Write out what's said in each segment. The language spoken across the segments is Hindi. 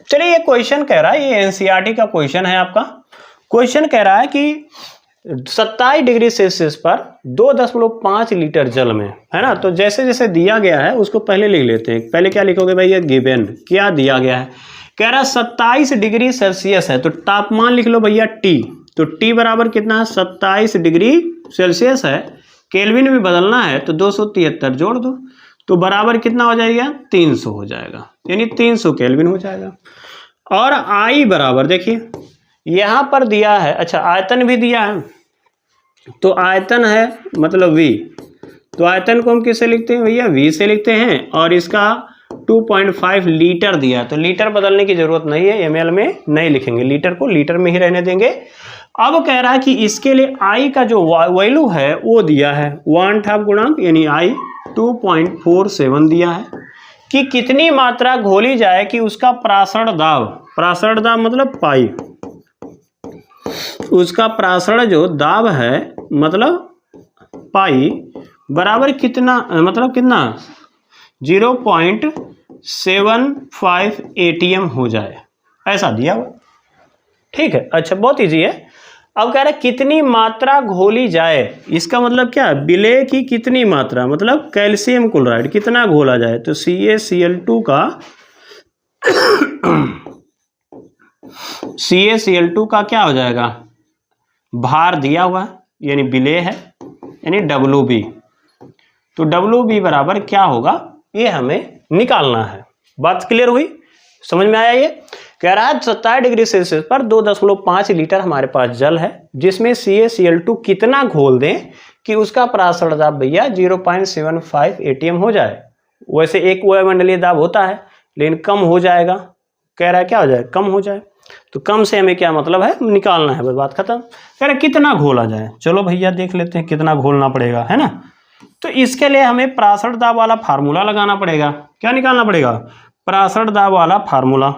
चलिए, ये क्वेश्चन कह रहा है, ये एनसीईआरटी का क्वेश्चन है आपका। क्वेश्चन कह रहा है कि 27 डिग्री सेल्सियस पर 2.5 लीटर जल में, है ना, तो जैसे जैसे दिया गया है उसको पहले लिख लेते हैं। पहले क्या लिखोगे भैया, गिवन क्या दिया गया है, कह रहा है 27 डिग्री सेल्सियस है, तो तापमान लिख लो भैया T। तो T बराबर कितना है, 27 डिग्री सेल्सियस है, केल्विन में बदलना है तो 273 जोड़ दो, तो बराबर कितना हो जाएगा, 300 हो जाएगा, यानी 300 केल्विन हो जाएगा। और I बराबर देखिए यहां पर दिया है, अच्छा आयतन भी दिया है, तो आयतन है मतलब V, तो आयतन को हम किससे लिखते हैं भैया, V से लिखते हैं। और इसका 2.5 लीटर दिया, तो लीटर बदलने की जरूरत नहीं है, ml में नहीं लिखेंगे, लीटर को लीटर में ही रहने देंगे। अब कह रहा है कि इसके लिए I का जो वैल्यू है वो दिया है 1/2 गुणांक, यानी I 2.47 दिया है कि कितनी मात्रा घोली जाए कि उसका प्रासरण दाब मतलब पाई, उसका प्रासरण जो दाब है मतलब पाई बराबर कितना, मतलब कितना 0.75 ATM हो जाए, ऐसा दिया हुआ। ठीक है, अच्छा बहुत इजी है। अब कह रहा है कितनी मात्रा घोली जाए, इसका मतलब क्या है, विलेय की कितनी मात्रा, मतलब कैल्शियम क्लोराइड कितना घोला जाए, तो CaCl2 का क्या हो जाएगा, भार दिया हुआ है यानी विलेय है, यानी WB। तो WB बराबर क्या होगा, ये हमें निकालना है। बात क्लियर हुई, समझ में आया। ये कह रहा है 27 डिग्री सेल्सियस पर 2.5 लीटर हमारे पास जल है, जिसमें CaCl2 कितना घोल दें कि उसका प्रासरण दाब भैया 0.75 ATM हो जाए। वैसे एक वायुमंडलीय दाब होता है लेकिन कम हो जाएगा, कह रहा है क्या हो जाए, कम हो जाए। तो कम से हमें क्या मतलब है, निकालना है, बस बात खत्म। कह रहा है कितना घोला जाए, चलो भैया देख लेते हैं कितना घोलना पड़ेगा, है ना। तो इसके लिए हमें प्रासरण दाब वाला फार्मूला लगाना पड़ेगा। क्या निकालना पड़ेगा, प्रासरण दाब वाला फार्मूला।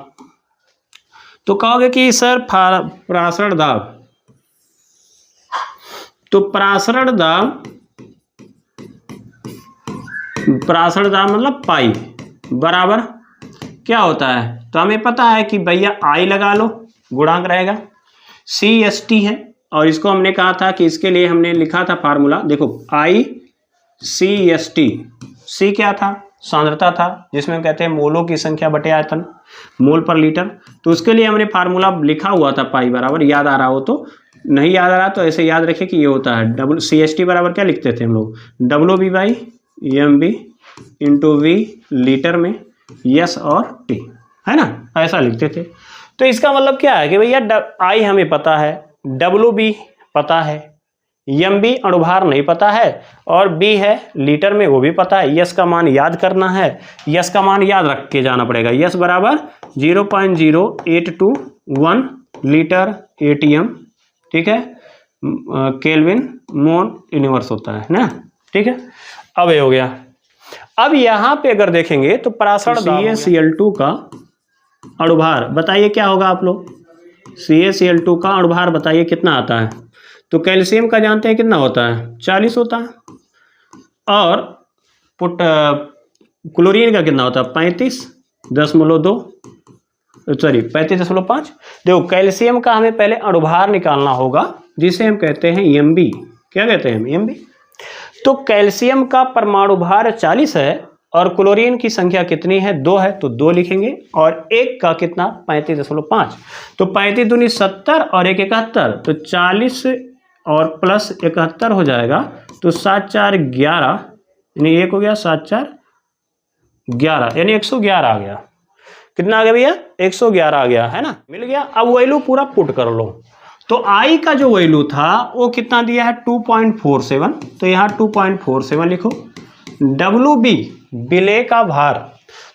तो कहोगे कि सर प्रासरण दाब, तो प्रासरण दाब मतलब पाई बराबर क्या होता है, तो हमें पता है कि भैया I लगा लो, गुणांक रहेगा, CST है, और इसको हमने कहा था कि इसके लिए हमने लिखा था फार्मूला, देखो ICST, C क्या था, सांद्रता था, जिसमें हम कहते हैं मोलों की संख्या बटे आयतन, मोल पर लीटर। तो उसके लिए हमने फार्मूला लिखा हुआ था पाई बराबर, याद आ रहा हो तो, नहीं याद आ रहा तो ऐसे याद रखें कि ये होता है CST बराबर क्या लिखते थे हम लोग, WB/MB इंटू V लीटर में, S और T, है ना, ऐसा लिखते थे। तो इसका मतलब क्या है कि भैया I हमें पता है, WB पता है, MB अणुभार नहीं पता है, और B है लीटर में वो भी पता है, S का मान याद करना है, S का मान याद रख के जाना पड़ेगा, S बराबर 0.0821 लीटर ATM, ठीक है, केल्विन मोल यूनिवर्स होता है ना, ठीक है। अब ये हो गया। अब यहां पे अगर देखेंगे तो प्रासरण CaCl2 का अणुभार बताइए क्या होगा आप लोग, CaCl2 का अणुभार बताइए कितना आता है। तो कैल्शियम का जानते हैं कितना होता है, 40 होता है, और क्लोरीन का कितना होता है, 35.5। देखो कैल्शियम का हमें पहले अणुभार निकालना होगा, जिसे हम कहते हैं MB। क्या कहते हैं हम, MB। तो कैल्शियम का परमाणु भार 40 है और क्लोरीन की संख्या कितनी है, 2 है, तो 2 लिखेंगे, और एक का कितना 35.5। तो 35 दूनी 70 और 1 71, तो 40 और प्लस 71 हो जाएगा, तो 7 4 11, यानी 1 हो गया, 7 4 11, यानी 111 आ गया। कितना आ गया भैया, 111 आ गया, है ना, मिल गया। अब वैल्यू पूरा पुट कर लो। तो I का जो वैल्यू था वो कितना दिया है, 2.47, तो यहाँ 2.47 लिखो। WB विलेय का भार,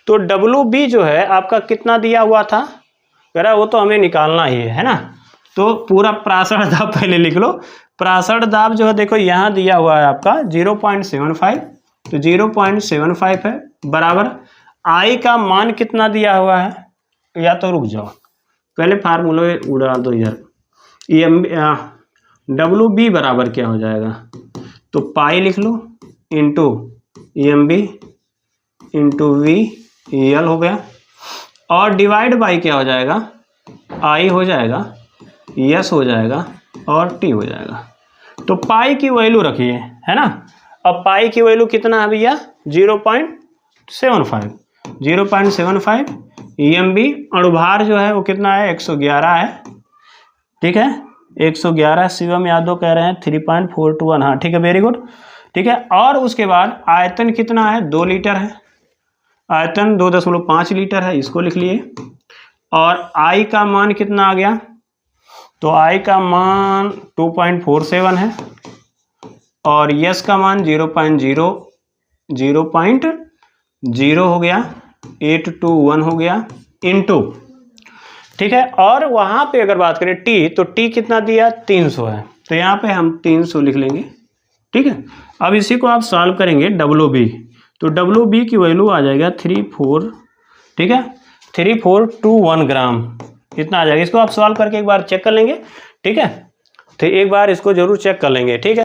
तो WB जो है आपका कितना दिया हुआ था, कह रहा है वो तो हमें निकालना ही है ना। तो पूरा प्रासरण दाब पहले लिख लो। प्रासरण दाब जो है देखो यहाँ दिया हुआ है आपका 0.75, तो 0.75 है बराबर I का मान कितना दिया हुआ है, या तो रुक जाओ पहले फार्मूले उड़ा दो यार, WB बराबर क्या हो जाएगा, तो पाई लिख लो into MB into V L हो गया, और डिवाइड बाई क्या हो जाएगा, आई हो जाएगा, यस हो जाएगा और टी हो जाएगा। तो पाई की वैल्यू रखिए, है ना। अब पाई की वैल्यू कितना है भैया, 0.75 0.75 EMB। अणुभार जो है वो कितना है, 111 है, ठीक है 111। शिवम यादव कह रहे हैं 3.421, हाँ ठीक है, वेरी गुड, ठीक है। और उसके बाद आयतन कितना है, 2 लीटर है, आयतन 2.5 लीटर है, इसको लिख लिए। और आई का मान कितना आ गया, तो आई का मान 2.47 है और यस का मान 0.0 हो गया, 821 हो गया इनटू, ठीक है। और वहाँ पे अगर बात करें टी, तो टी कितना दिया, 300 है, तो यहाँ पे हम 300 लिख लेंगे, ठीक है। अब इसी को आप सॉल्व करेंगे WB, तो WB की वैल्यू आ जाएगा 34, ठीक है 3421 ग्राम, इतना आ जाएगा। इसको आप सॉल्व करके एक बार चेक कर लेंगे, ठीक है। तो एक बार इसको जरूर चेक कर लेंगे, ठीक है।